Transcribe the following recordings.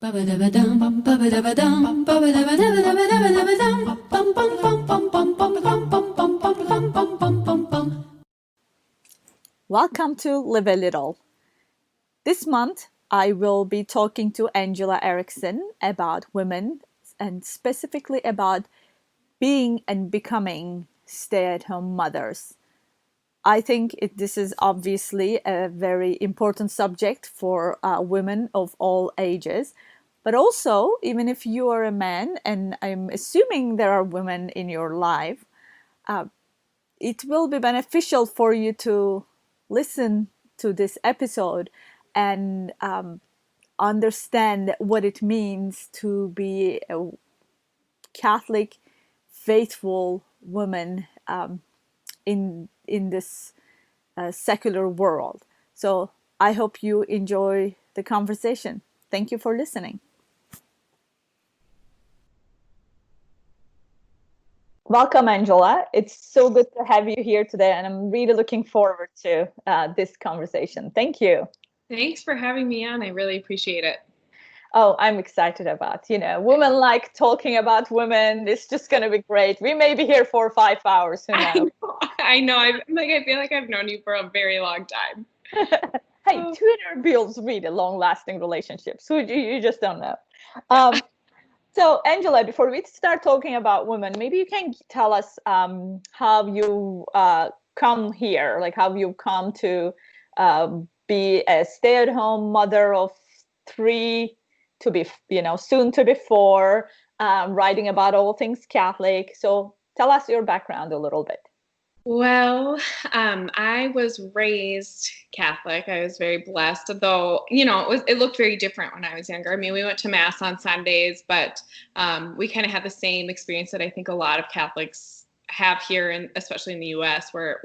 Welcome to Live a Little. This month, I will be talking to Angela Erickson about women and specifically about being and becoming stay-at-home mothers. I think this is obviously a very important subject for women of all ages. But also, even if you are a man, and I'm assuming there are women in your life, it will be beneficial for you to listen to this episode and understand what it means to be a Catholic, faithful woman in this secular world. So I hope you enjoy the conversation. Thank you for listening. Welcome, Angela. It's so good to have you here today, and I'm really looking forward to this conversation. Thank you. Thanks for having me on. I really appreciate it. Oh, I'm excited about, women like talking about women. It's just going to be great. We may be here for 5 hours. Who knows? I know. I feel like I've known you for a very long time. Hey, Twitter builds really long-lasting relationships. You just don't know. So, Angela, before we start talking about women, maybe you can tell us how you come here, like how you come to be a stay-at-home mother of 3, to be, soon to be 4, writing about all things Catholic. So tell us your background a little bit. Well, I was raised Catholic. I was very blessed, though, it looked very different when I was younger. I mean, we went to Mass on Sundays, but we kind of had the same experience that I think a lot of Catholics have here, and especially in the U.S., where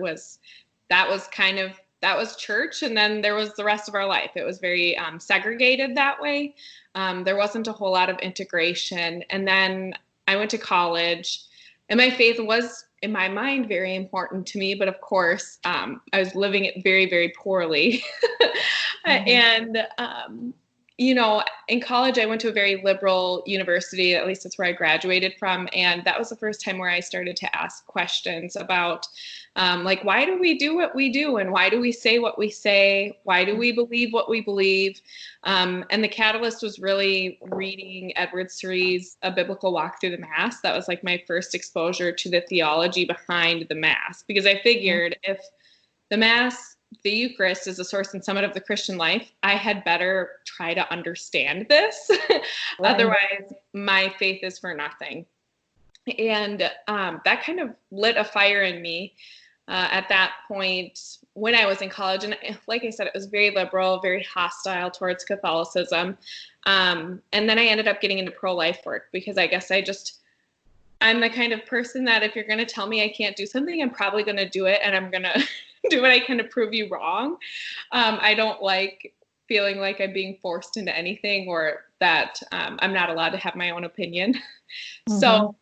that was church, and then there was the rest of our life. It was very segregated that way. There wasn't a whole lot of integration. And then I went to college, and my faith was, in my mind, very important to me. But of course, I was living it very, very poorly. And, in college, I went to a very liberal university. At least that's where I graduated from. And that was the first time where I started to ask questions about, why do we do what we do? And why do we say what we say? Why do we believe what we believe? And the catalyst was really reading Edward Surree's A Biblical Walk Through the Mass. That was like my first exposure to the theology behind the Mass, because I figured if the Mass, the Eucharist, is the source and summit of the Christian life, I had better try to understand this. Right. Otherwise, my faith is for nothing. And that kind of lit a fire in me at that point when I was in college. And like I said, it was very liberal, very hostile towards Catholicism. And then I ended up getting into pro-life work, because I guess I'm the kind of person that if you're going to tell me I can't do something, I'm probably going to do it, and I'm going to do what I can to prove you wrong. I don't like feeling like I'm being forced into anything, or that I'm not allowed to have my own opinion. Mm-hmm. So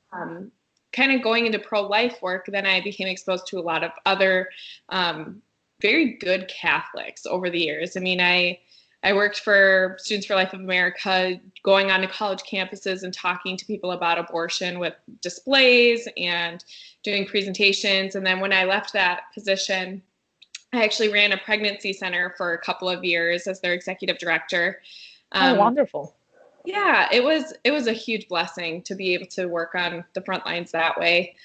kind of going into pro-life work, then I became exposed to a lot of other very good Catholics over the years. I mean, I worked for Students for Life of America, going on to college campuses and talking to people about abortion with displays and doing presentations. And then when I left that position, I actually ran a pregnancy center for a couple of years as their executive director. Oh, wonderful. Yeah, it was a huge blessing to be able to work on the front lines that way.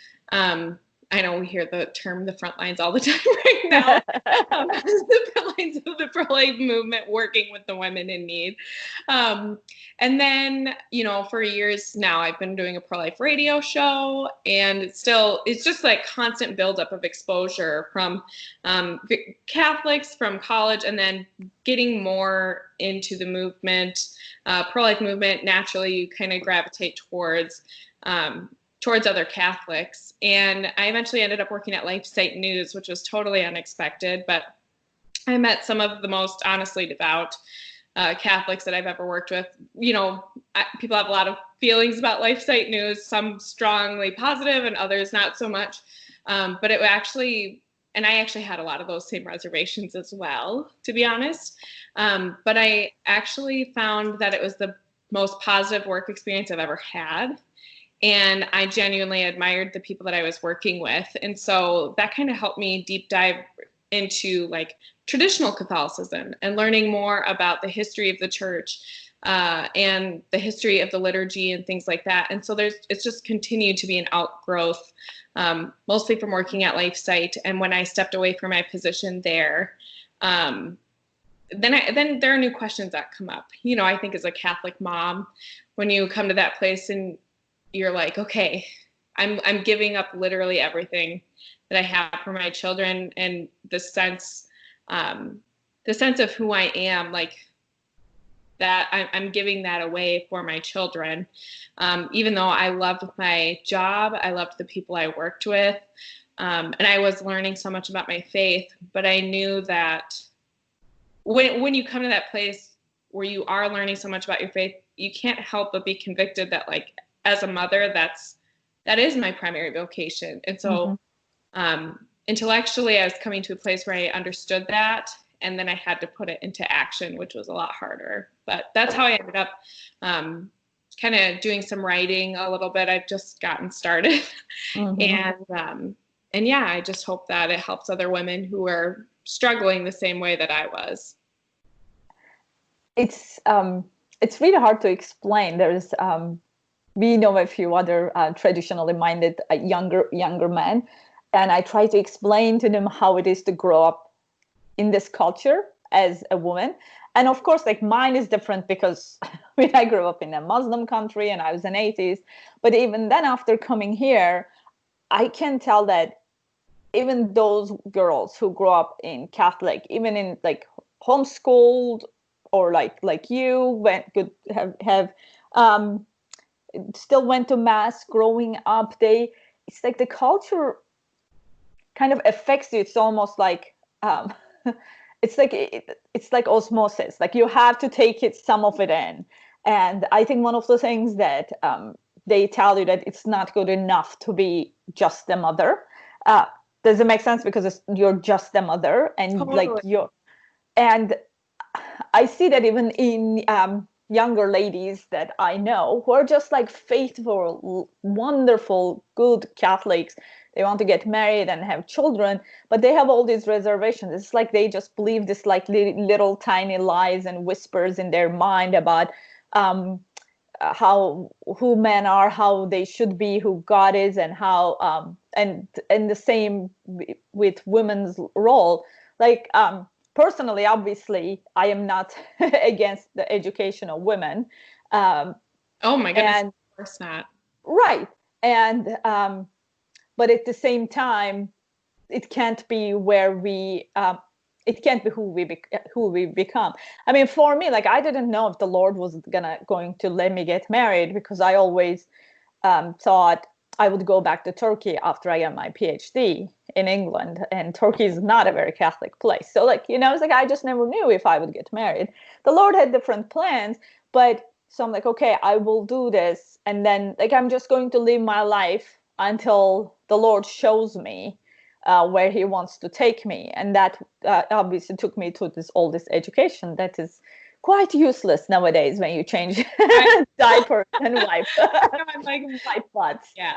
I know we hear the term the front lines all the time right now. The front lines of the pro-life movement, working with the women in need. And then, for years now, I've been doing a pro-life radio show, and it's just like constant buildup of exposure from Catholics from college, and then getting more into the movement, pro-life movement. Naturally, you kind of gravitate towards other Catholics. And I eventually ended up working at LifeSite News, which was totally unexpected, but I met some of the most honestly devout Catholics that I've ever worked with. People have a lot of feelings about LifeSite News, some strongly positive and others not so much. But I actually had a lot of those same reservations as well, to be honest. But I actually found that it was the most positive work experience I've ever had. And I genuinely admired the people that I was working with. And so that kind of helped me deep dive into like traditional Catholicism and learning more about the history of the church and the history of the liturgy and things like that. And so it's just continued to be an outgrowth, mostly from working at LifeSite. And when I stepped away from my position there, then there are new questions that come up. You know, I think as a Catholic mom, when you come to that place and you're like, okay, I'm giving up literally everything that I have for my children, and the sense of who I am, like that I'm giving that away for my children. Even though I loved my job, I loved the people I worked with, and I was learning so much about my faith, but I knew that when you come to that place where you are learning so much about your faith, you can't help but be convicted that, like, as a mother, that is my primary vocation. And so intellectually, I was coming to a place where I understood that, and then I had to put it into action, which was a lot harder. But that's how I ended up kind of doing some writing a little bit. I've just gotten started. And yeah, I just hope that it helps other women who are struggling the same way that I was. It's really hard to explain. There's we know a few other traditionally minded younger men, and I try to explain to them how it is to grow up in this culture as a woman. And of course, like, mine is different because I grew up in a Muslim country and I was an atheist. But even then, after coming here, I can tell that even those girls who grow up in Catholic, even in like homeschooled, or like you have still went to mass growing up, it's like the culture kind of affects you. It's almost like it's like osmosis. Like, you have to take some of it in. And I think one of the things that they tell you, that it's not good enough to be just a mother. Does it make sense? Because you're just a mother, and Totally. and I see that even in younger ladies that I know who are just like faithful, wonderful, good Catholics. They want to get married and have children, but they have all these reservations. It's like they just believe this like little tiny lies and whispers in their mind about who men are, how they should be, who God is, and how and the same with women's role. Like, personally, obviously, I am not against the education of women. Oh my goodness, of course not. Right. And but at the same time, it can't be it can't be who we become. I mean, for me, like, I didn't know if the Lord was going to let me get married, because I always thought I would go back to Turkey after I got my PhD in England, and Turkey is not a very Catholic place. So, like, it's like I just never knew if I would get married. The Lord had different plans, but so I'm like, okay, I will do this, and then, like, I'm just going to live my life until the Lord shows me where He wants to take me. And that obviously took me to all this education that is quite useless nowadays when you change diapers and wipe butts. Yeah.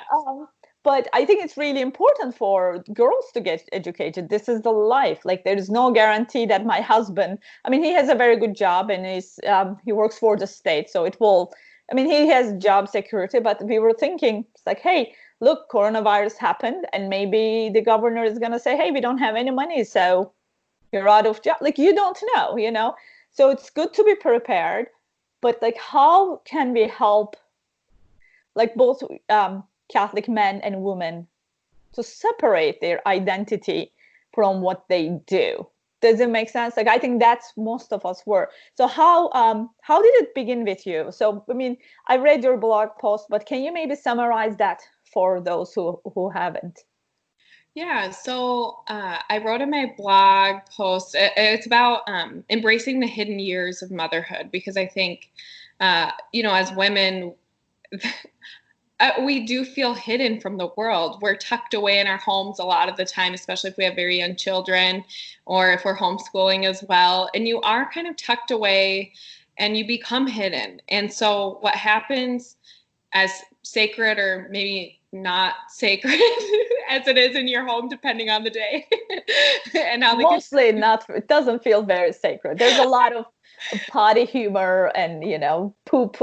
But I think it's really important for girls to get educated. This is the life. Like, there is no guarantee that my husband, I mean, he has a very good job, and he works for the state. So he has job security, but we were thinking, it's like, hey, look, coronavirus happened, and maybe the governor is going to say, hey, we don't have any money, so you're out of job. Like, you don't know. So it's good to be prepared, but like, how can we help, like, both Catholic men and women to separate their identity from what they do? Does it make sense? Like, I think that's most of us were. So how did it begin with you? So, I mean, I read your blog post, but can you maybe summarize that for those who haven't? Yeah, so I wrote in my blog post, it's about embracing the hidden years of motherhood, because I think, as women, we do feel hidden from the world. We're tucked away in our homes a lot of the time, especially if we have very young children or if we're homeschooling as well. And you are kind of tucked away, and you become hidden. And so what happens, as sacred or maybe not sacred as it is in your home, depending on the day and how the kids. Mostly not, it doesn't feel very sacred. There's a lot of potty humor and, poop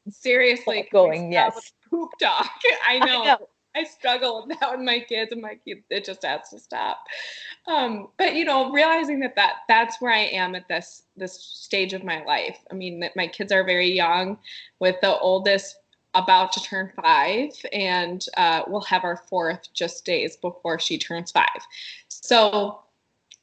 Seriously, can we going, stop with yes. poop talk? I I know. know. I struggle with that with my kids, and my kids, it just has to stop. But realizing that's where I am at this stage of my life. I mean, that my kids are very young, with the oldest about to turn 5, and we'll have our 4th just days before she turns 5. So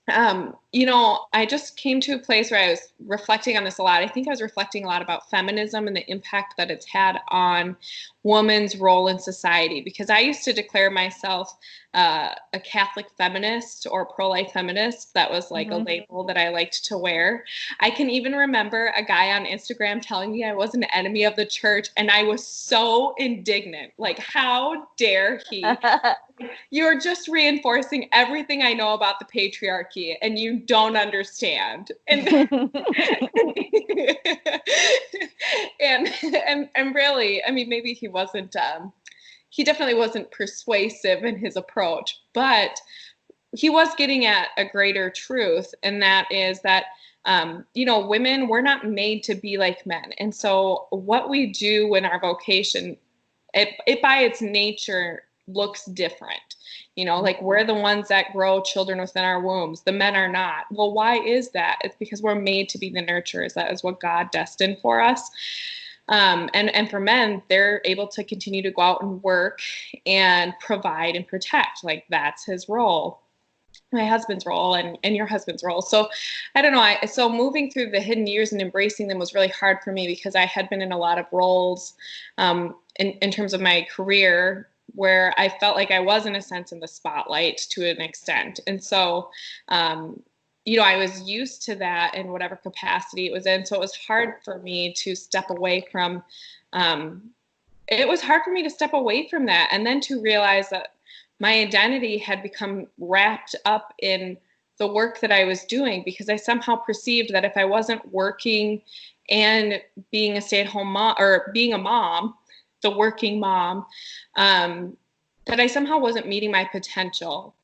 I just came to a place where I was reflecting on this a lot. I think I was reflecting a lot about feminism and the impact that it's had on women's role in society, because I used to declare myself a Catholic feminist or pro-life feminist. That was like a label that I liked to wear. I can even remember a guy on Instagram telling me I was an enemy of the church, and I was so indignant. Like, how dare he? You're just reinforcing everything I know about the patriarchy, and you don't understand. And and really, I mean, maybe he wasn't. He definitely wasn't persuasive in his approach, but he was getting at a greater truth, and that is that women, we're not made to be like men, and so what we do in our vocation, it by its nature looks different. Like, we're the ones that grow children within our wombs. The men are not. Well, why is that? It's because we're made to be the nurturers. That is what God destined for us. And for men, they're able to continue to go out and work and provide and protect. Like, that's his role, my husband's role, and your husband's role. So I don't know. So moving through the hidden years and embracing them was really hard for me, because I had been in a lot of roles in terms of my career, where I felt like I was, in a sense, in the spotlight to an extent. And so, I was used to that in whatever capacity it was in. So it was hard for me to step away from, that. And then to realize that my identity had become wrapped up in the work that I was doing, because I somehow perceived that if I wasn't working and being a stay-at-home mom, or being a mom, the working mom, that I somehow wasn't meeting my potential.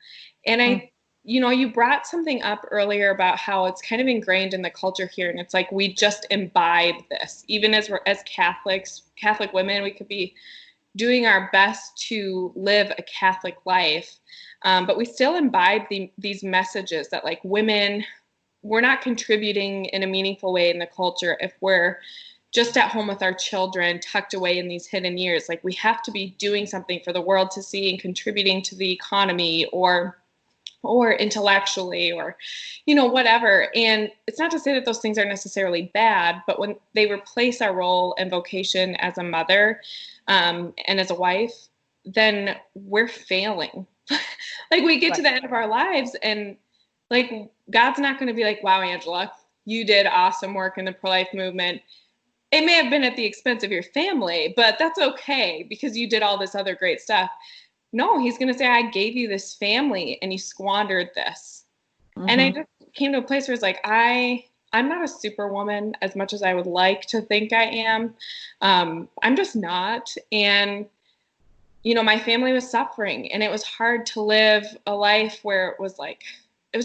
And you brought something up earlier about how it's kind of ingrained in the culture here, and it's like we just imbibe this. Even as Catholic women, we could be doing our best to live a Catholic life, but we still imbibe these messages that, like, women, we're not contributing in a meaningful way in the culture if we're just at home with our children, tucked away in these hidden years. Like, we have to be doing something for the world to see and contributing to the economy, or intellectually, or whatever. And it's not to say that those things are necessarily bad, but when they replace our role and vocation as a mother and as a wife, then we're failing. Like, we get to the end of our lives, and like, God's not going to be like, wow, Angela, you did awesome work in the pro-life movement. It may have been at the expense of your family, but that's okay, because you did all this other great stuff. No, he's going to say, I gave you this family and you squandered this. And I just came to a place where it's like, I'm not a superwoman as much as I would like to think I am. I'm just not. And, my family was suffering, and it was hard to live a life where it was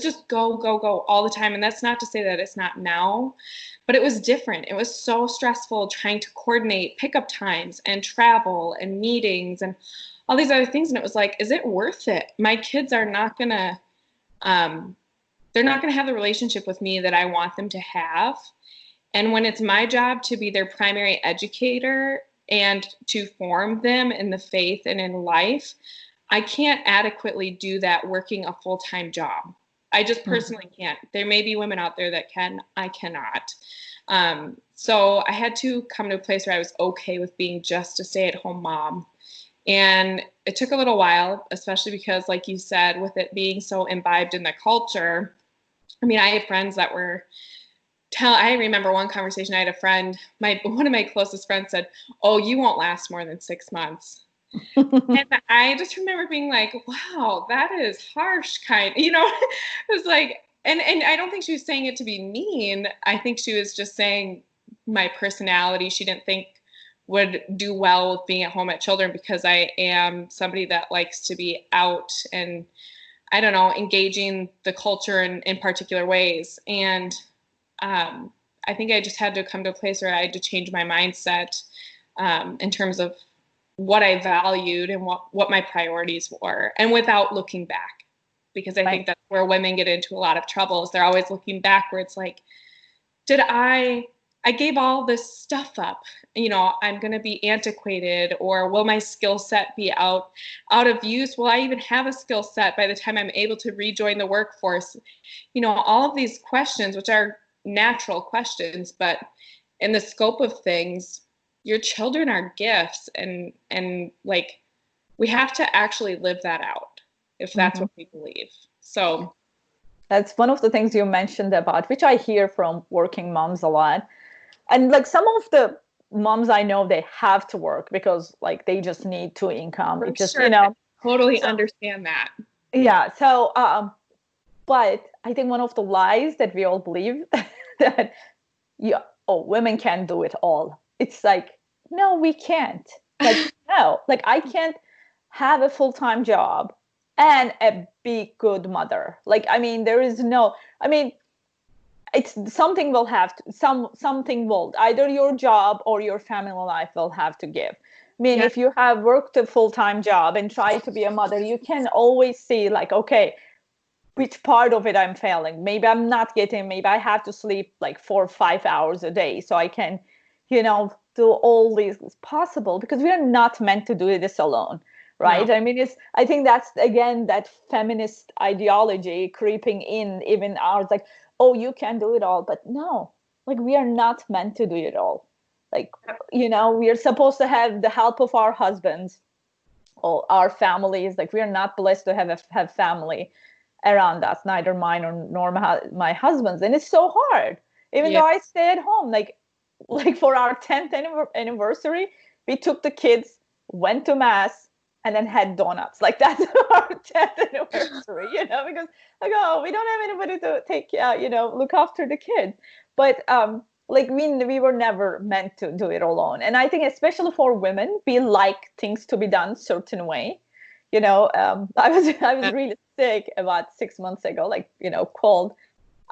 just go, go, go all the time. And that's not to say that it's not now, but it was different. It was so stressful trying to coordinate pickup times and travel and meetings and all these other things. And it was like, is it worth it? My kids are not going to, they're not going to have the relationship with me that I want them to have. And when it's my job to be their primary educator and to form them in the faith and in life, I can't adequately do that working a full-time job. I just personally can't. There may be women out there that can. I cannot. So I had to come to a place where I was okay with being just a stay-at-home mom. And it took a little while, especially because, like you said, with it being so imbibed in the culture, I mean, I had friends that were I remember one conversation. I had a friend, one of my closest friends said, "Oh, you won't last more than 6 months." And I just remember being like, wow, that is harsh, it was like, and I don't think she was saying it to be mean. I think she was just saying my personality she didn't think would do well with being at home at children, because I am somebody that likes to be out and, I don't know, engaging the culture in particular ways. And I think I just had to come to a place where I had to change my mindset in terms of what I valued and what my priorities were, and without looking back. Because I think that's where women get into a lot of troubles. They're always looking back, where it's like, did I gave all this stuff up, I'm going to be antiquated, or will my skill set be out of use? Will I even have a skill set by the time I'm able to rejoin the workforce? All of these questions, which are natural questions, but in the scope of things, your children are gifts, and like, we have to actually live that out if that's what we believe. So that's one of the things you mentioned about, which I hear from working moms a lot. And like some of the moms I know, they have to work because like they just need to income. It just, sure. Totally understand that. Yeah. So, but I think one of the lies that we all believe that women can't do it all. It's like, no, we can't. Like, no, like I can't have a full-time job and a be good mother. Like, I mean, there is no, I mean, it's something will have to, something will, either your job or your family life will have to give. I mean, if you have worked a full-time job and try to be a mother, you can always see like, okay, which part of it I'm failing. Maybe I'm not getting, maybe I have to sleep like 4 or 5 hours a day so I can, do all these possible, because we are not meant to do this alone. Right. No. I mean, I think that's, again, that feminist ideology creeping in, even ours, like, oh, you can do it all. But no, like, we are not meant to do it all. Like, we are supposed to have the help of our husbands or our families. Like, we are not blessed to have family around us, neither mine nor my husband's. And it's so hard, even though I stay at home. Like for our 10th anniversary, we took the kids, went to mass, and then had donuts. Like, that's our 10th anniversary, because like, oh, we don't have anybody to take, look after the kids. But like we were never meant to do it alone. And I think especially for women, we like things to be done certain way. I was really sick about 6 months ago, like, cold.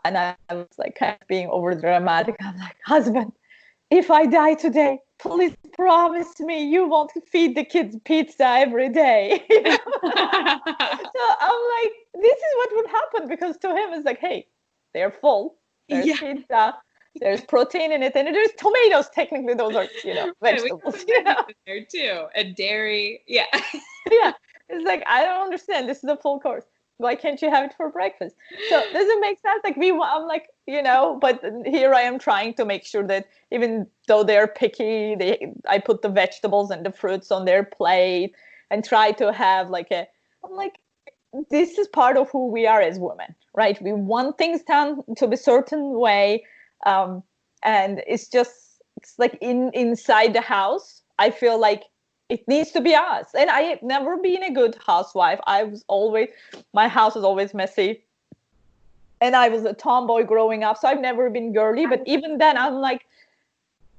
And I was like kind of being over dramatic. I'm like, husband, if I die today, please promise me you won't feed the kids pizza every day. So I'm like, this is what would happen, because to him it's like, hey, they're full. There's pizza. There's protein in it, and there's tomatoes. Technically, those are, vegetables. There too, and dairy. Yeah. Yeah. It's like, I don't understand. This is a full course. Why can't you have it for breakfast? So does it make sense? Like I'm like, but here I am trying to make sure that even though they're picky, I put the vegetables and the fruits on their plate and try to have I'm like, this is part of who we are as women, right? We want things done to be a certain way. And it's like inside the house, I feel like it needs to be us. And I have never been a good housewife. My house was always messy. And I was a tomboy growing up, so I've never been girly. But even then, I'm like,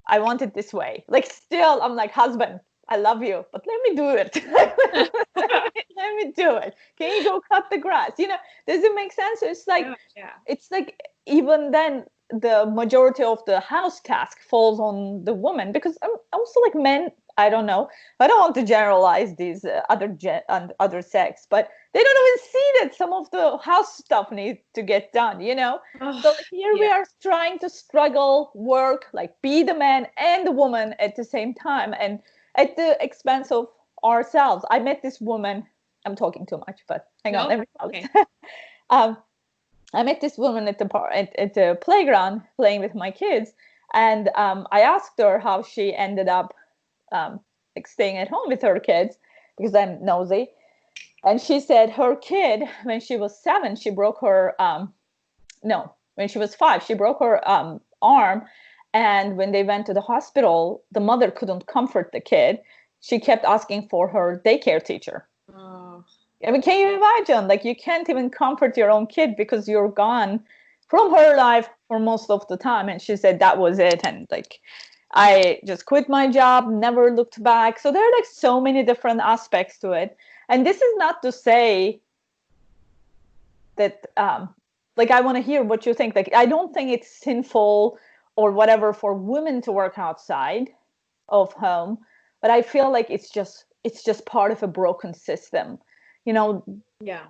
I want it this way. Like, still, I'm like, husband, I love you, but let me do it. let me do it. Can you go cut the grass? Does it make sense? It's like, It's like, even then, the majority of the house task falls on the woman, because I'm also like men. I don't know. I don't want to generalize these other sex, but they don't even see that some of the house stuff needs to get done, So here we are trying to struggle, work, like be the man and the woman at the same time, and at the expense of ourselves. I met this woman. I'm talking too much, but hang on. Let me tell you. I met this woman at the playground playing with my kids, and I asked her how she ended up like staying at home with her kids, because I'm nosy. And she said her kid, when she was 7, she broke her when she was 5, she broke her arm. And when they went to the hospital, the mother couldn't comfort the kid. She kept asking for her daycare teacher. I mean, can you imagine? Like, you can't even comfort your own kid because you're gone from her life for most of the time. And she said that was it. And like, I just quit my job, never looked back. So there are like so many different aspects to it. And this is not to say that, like, I want to hear what you think. Like, I don't think it's sinful or whatever for women to work outside of home, but I feel like it's just part of a broken system. You know, Yeah.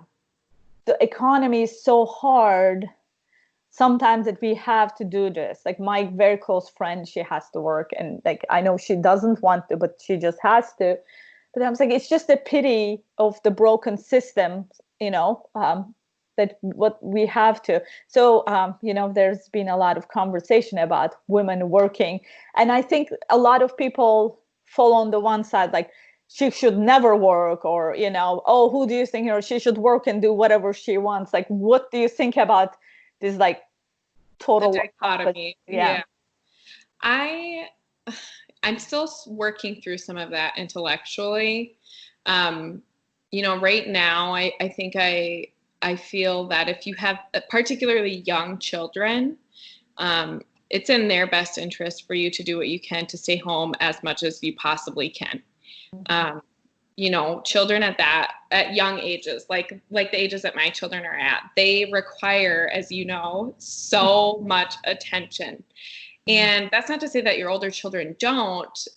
the economy is so hard sometimes that we have to do this. Like my very close friend, she has to work, and like I know she doesn't want to, but she just has to. But I'm saying it's just a pity of the broken system, that what we have to. So, there's been a lot of conversation about women working, and I think a lot of people fall on the one side, like she should never work, or oh, who do you think, she should work and do whatever she wants. Like, what do you think about this, like, The total opposite? dichotomy. Yeah. Yeah. I I'm still working through some of that intellectually. Um, right now, I think I feel that if you have particularly young children, it's in their best interest for you to do what you can to stay home as much as you possibly can. Um, children at young ages, like the ages that my children are at, they require, as you know, so much attention. And that's not to say that your older children don't,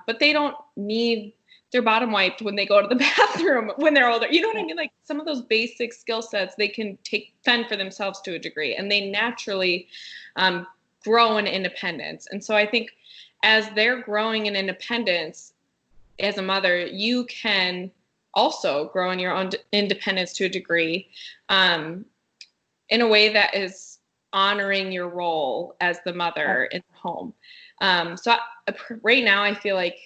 but they don't need their bottom wiped when they go to the bathroom when they're older. You know what I mean? Like some of those basic skill sets they can fend for themselves to a degree, and they naturally grow in independence. And so I think as they're growing in independence, as a mother, you can also grow in your own independence to a degree, in a way that is honoring your role as the mother in the home. Right now, I feel like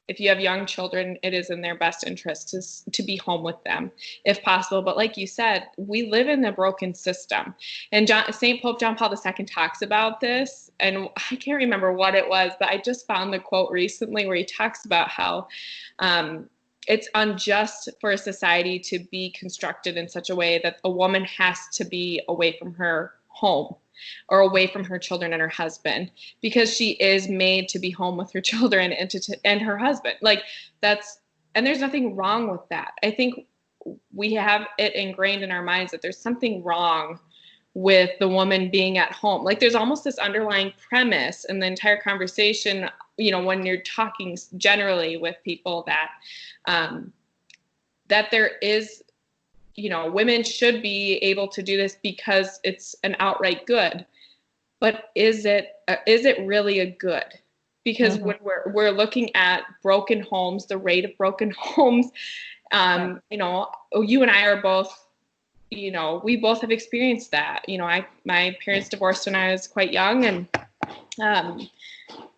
if you have young children, it is in their best interest to be home with them if possible. But like you said, we live in a broken system. And St. Pope John Paul II talks about this. And I can't remember what it was, but I just found the quote recently where he talks about how it's unjust for a society to be constructed in such a way that a woman has to be away from her home or away from her children and her husband because she is made to be home with her children and her husband. Like and there's nothing wrong with that. I think we have it ingrained in our minds that there's something wrong with the woman being at home. Like there's almost this underlying premise in the entire conversation, when you're talking generally with people that there is, women should be able to do this because it's an outright good. But is it really a good? Because when we're looking at broken homes, the rate of broken homes, you and I are both, we both have experienced that. My parents divorced when I was quite young, and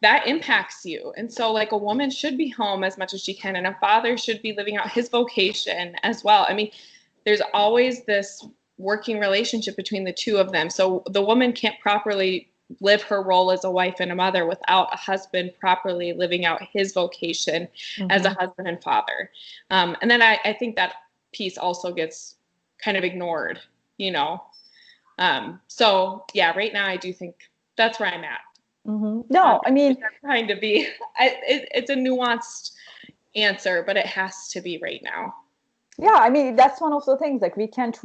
that impacts you. And so like a woman should be home as much as she can, and a father should be living out his vocation as well. I mean, there's always this working relationship between the two of them. So the woman can't properly live her role as a wife and a mother without a husband properly living out his vocation as a husband and father. And then I think that piece also gets kind of ignored, So yeah, right now I do think that's where I'm at. No, I mean, I'm trying to be, it's a nuanced answer, but it has to be right now. Yeah, I mean, that's one of the things, like we can't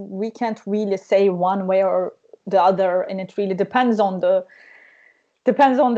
really say one way or the other, and it really depends on the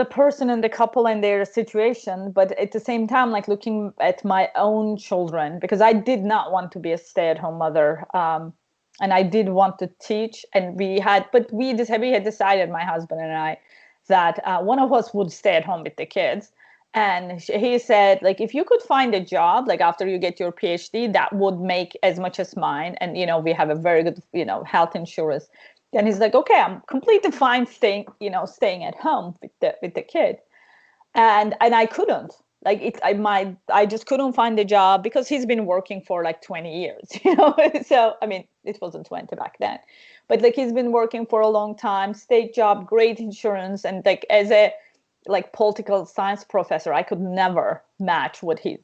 person and the couple and their situation. But at the same time, like looking at my own children, because I did not want to be a stay-at-home mother, and I did want to teach, and we had decided, my husband and I, that one of us would stay at home with the kids. And he said, like, if you could find a job, like after you get your PhD, that would make as much as mine. And, we have a very good, health insurance. And he's like, okay, I'm completely fine staying at home with the kid. And I couldn't. Like I just couldn't find a job because he's been working for like 20 years, So, I mean, it wasn't 20 back then, but like he's been working for a long time, state job, great insurance. And like as a political science professor, I could never match what he's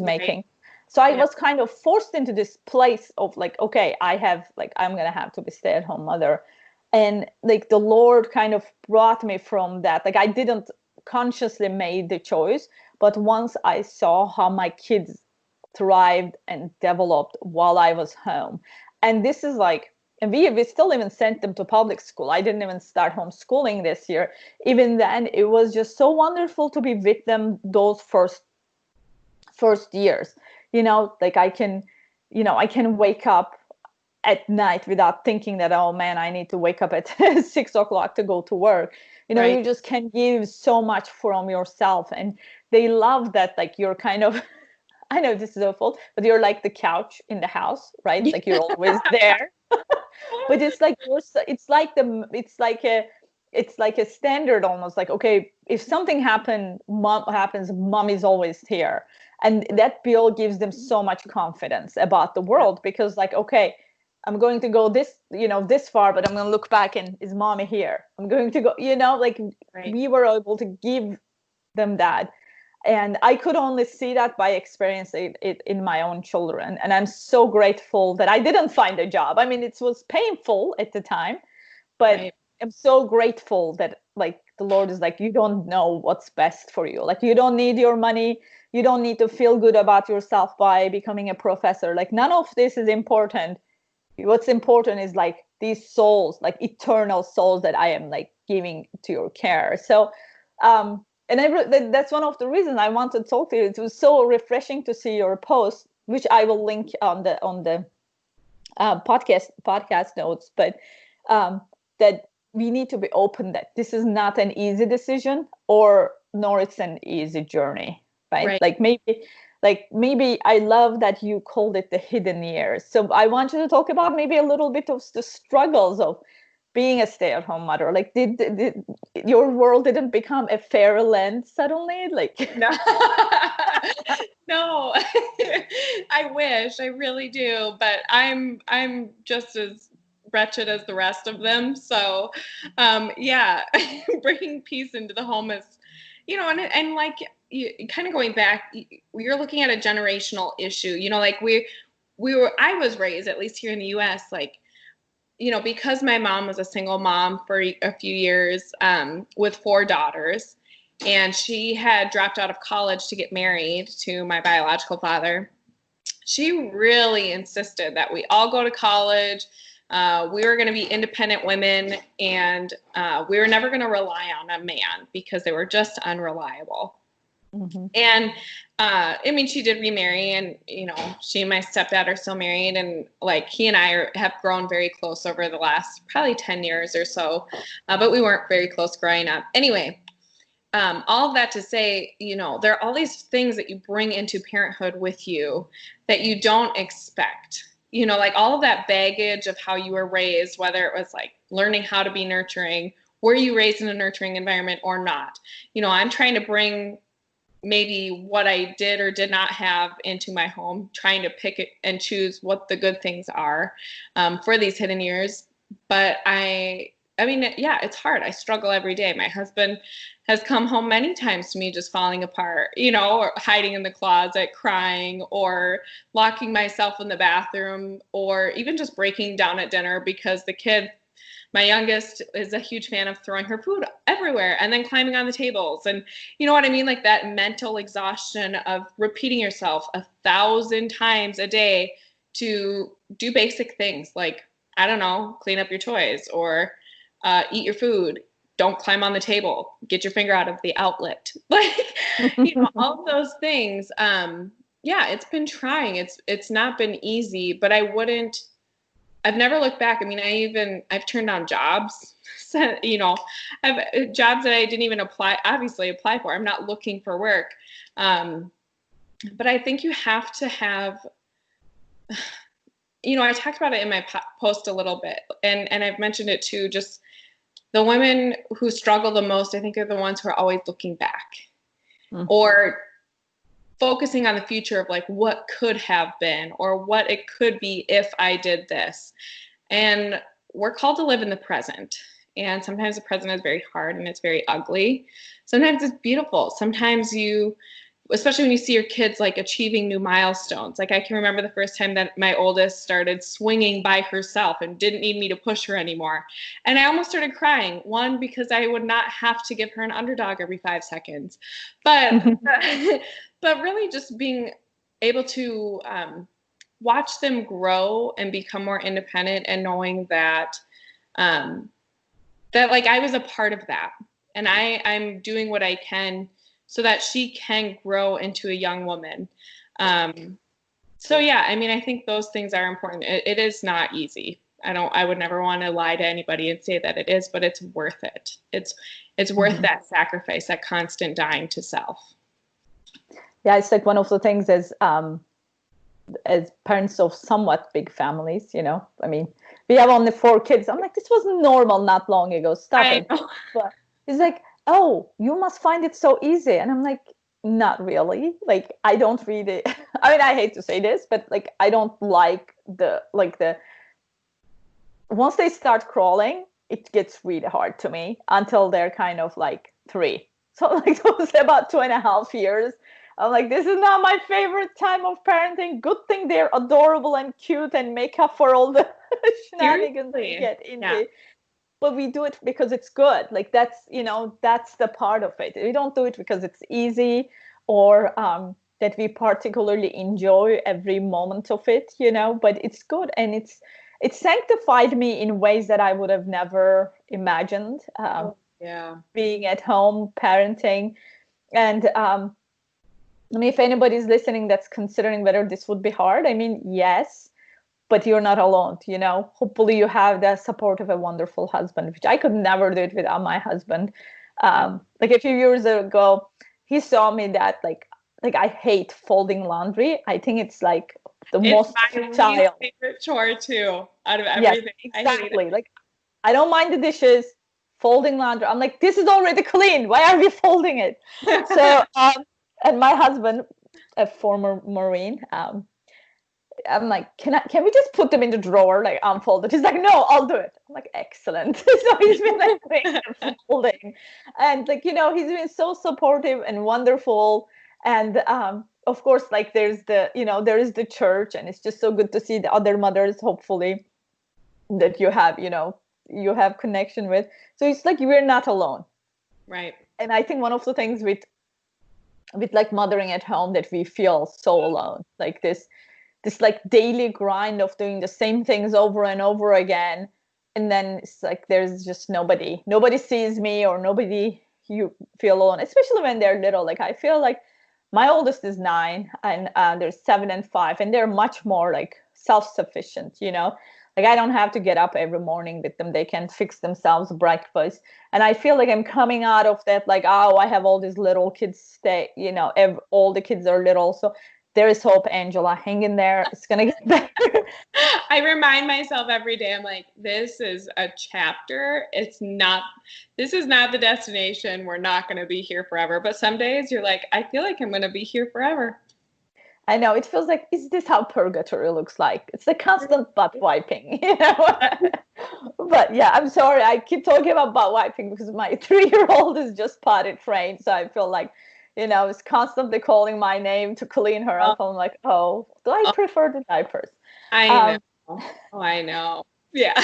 making. So I was kind of forced into this place of like, okay, I'm going to have to be stay-at-home mother. And like the Lord kind of brought me from that. Like I didn't consciously made the choice, but once I saw how my kids thrived and developed while I was home. And this is like, and we still even sent them to public school. I didn't even start homeschooling this year. Even then, it was just so wonderful to be with them those first years. Like I can wake up at night without thinking that, oh man, I need to wake up at 6 o'clock to go to work. Right. You just can give so much from yourself. And they love that, like you're kind of, I know this is awful, but you're like the couch in the house, right? Like you're always there. But it's like it's like a standard almost, like, okay, if something happens, mom is always here. And that bill gives them so much confidence about the world, because like, okay, I'm going to go this far, but I'm going to look back and is mommy here? I'm going to go, like Right. we were able to give them that. And I could only see that by experiencing it in my own children. And I'm so grateful that I didn't find a job. I mean, it was painful at the time, but Right. I'm so grateful that like the Lord is like, you don't know what's best for you. Like you don't need your money. You don't need to feel good about yourself by becoming a professor. Like none of this is important. What's important is like these souls, like eternal souls that I am like giving to your care. So, and that's one of the reasons I wanted to talk to you. It was so refreshing to see your post, which I will link on the podcast notes. But that we need to be open that this is not an easy decision, or nor it's an easy journey, right? Right. Maybe I love that you called it the hidden years. So I want you to talk about maybe a little bit of the struggles of being a stay-at-home mother. Like did your world didn't become a fairyland suddenly? Like No. No. I wish. I really do, but I'm just as wretched as the rest of them. So, yeah, bringing peace into the home is, and like kind of going back, you're looking at a generational issue. Like I was raised, at least here in the U.S., like, because my mom was a single mom for a few years, with 4 daughters, and she had dropped out of college to get married to my biological father. She really insisted that we all go to college. We were going to be independent women, and we were never going to rely on a man because they were just unreliable. mm-hmm. And I mean, she did remarry, and she and my stepdad are still married, and like he and I have grown very close over the last probably 10 years or so, but we weren't very close growing up. Anyway, all of that to say, there are all these things that you bring into parenthood with you that you don't expect. Like all of that baggage of how you were raised, whether it was like learning how to be nurturing, were you raised in a nurturing environment or not? I'm trying to bring maybe what I did or did not have into my home, trying to pick it and choose what the good things are for these hidden years. But I mean, yeah, it's hard. I struggle every day. My husband has come home many times to me just falling apart, or hiding in the closet, crying, or locking myself in the bathroom, or even just breaking down at dinner because my youngest is a huge fan of throwing her food everywhere and then climbing on the tables. And you know what I mean? Like that mental exhaustion of repeating yourself 1,000 times a day to do basic things like, I don't know, clean up your toys, or eat your food, don't climb on the table, get your finger out of the outlet. Like, all of those things. Yeah, it's been trying. It's not been easy, but I've never looked back. I mean, I've turned down jobs. So, I've jobs that I didn't even obviously apply for. I'm not looking for work. But I think you have to have, I talked about it in my post a little bit, and I've mentioned it too, just the women who struggle the most, I think, are the ones who are always looking back, or focusing on the future of like what could have been or what it could be if I did this. And we're called to live in the present. And sometimes the present is very hard and it's very ugly. Sometimes it's beautiful. Sometimes you especially when you see your kids like achieving new milestones. Like I can remember the first time that my oldest started swinging by herself and didn't need me to push her anymore. And I almost started crying. One, because I would not have to give her an underdog every 5 seconds, but, but really just being able to watch them grow and become more independent, and knowing that, that like I was a part of that, and I'm doing what I can so that she can grow into a young woman. So yeah, I mean, I think those things are important. It is not easy. I would never want to lie to anybody and say that it is, but it's worth it. It's worth that sacrifice, that constant dying to self. Yeah, it's like one of the things as parents of somewhat big families, I mean, we have only 4 kids. I'm like, this was normal not long ago. Stop it. But it's like, oh, you must find it so easy. And I'm like, not really. Like, I don't read it. I mean, I hate to say this, but like, I don't like the once they start crawling, it gets really hard to me until they're kind of like 3. So like those about 2.5 years, I'm like, this is not my favorite time of parenting. Good thing they're adorable and cute and make up for all the shenanigans they get into. Yeah. But we do it because it's good. Like that's the part of it. We don't do it because it's easy or that we particularly enjoy every moment of it, but it's good. And it sanctified me in ways that I would have never imagined. Being at home, parenting. And I mean, if anybody's listening that's considering whether this would be hard, I mean, yes, but you're not alone, Hopefully you have the support of a wonderful husband, which I could never do it without my husband. Like a few years ago, he saw me that like I hate folding laundry. I think it's like the most my favorite chore too, out of everything. Yes, exactly. Like I don't mind the dishes, folding laundry. I'm like, this is already clean. Why are we folding it? So, and my husband, a former Marine, I'm like, can we just put them in the drawer, like unfolded? He's like, no, I'll do it. I'm like, excellent. So he's been like folding, and like he's been so supportive and wonderful. And of course, like there's the there is the church, and it's just so good to see the other mothers, hopefully, that you have connection with. So it's like we're not alone, right? And I think one of the things with like mothering at home that we feel so alone, like this like daily grind of doing the same things over and over again, and then it's like there's just nobody sees me, or nobody, you feel alone, especially when they're little. Like I feel like my oldest is 9, and there's 7 and 5, and they're much more like self-sufficient, like I don't have to get up every morning with them. They can fix themselves breakfast. And I feel like I'm coming out of that, like, oh, I have all these little kids all the kids are little. So there is hope, Angela. Hang in there. It's going to get better. I remind myself every day, I'm like, this is a chapter. This is not the destination. We're not going to be here forever. But some days you're like, I feel like I'm going to be here forever. I know. It feels like, is this how purgatory looks like? It's the constant butt wiping, But yeah, I'm sorry. I keep talking about butt wiping because my 3-year-old is just potty trained. So I feel like, is constantly calling my name to clean her up. I'm like, oh, do I prefer the diapers? I know. I know. Yeah.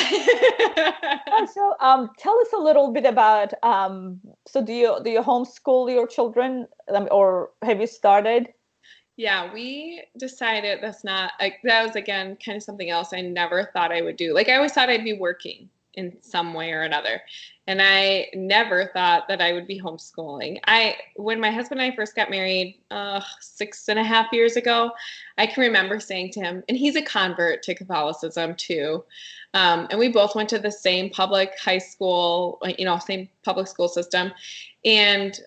So tell us a little bit about, so do you homeschool your children, or have you started? Yeah, we decided that was again kind of something else I never thought I would do. Like I always thought I'd be working in some way or another. And I never thought that I would be homeschooling. When my husband and I first got married 6.5 years ago, I can remember saying to him, and he's a convert to Catholicism too. And we both went to the same public high school, same public school system. And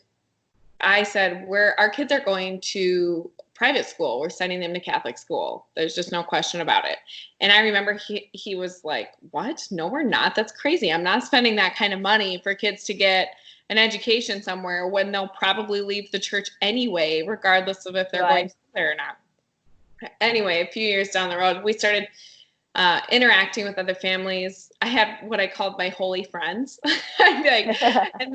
I said, our kids are going to private school. We're sending them to Catholic school. There's just no question about it. And I remember he was like, what? No, we're not. That's crazy. I'm not spending that kind of money for kids to get an education somewhere when they'll probably leave the church anyway, regardless of if they're going there or not. Anyway, a few years down the road, we started interacting with other families. I had what I called my holy friends. And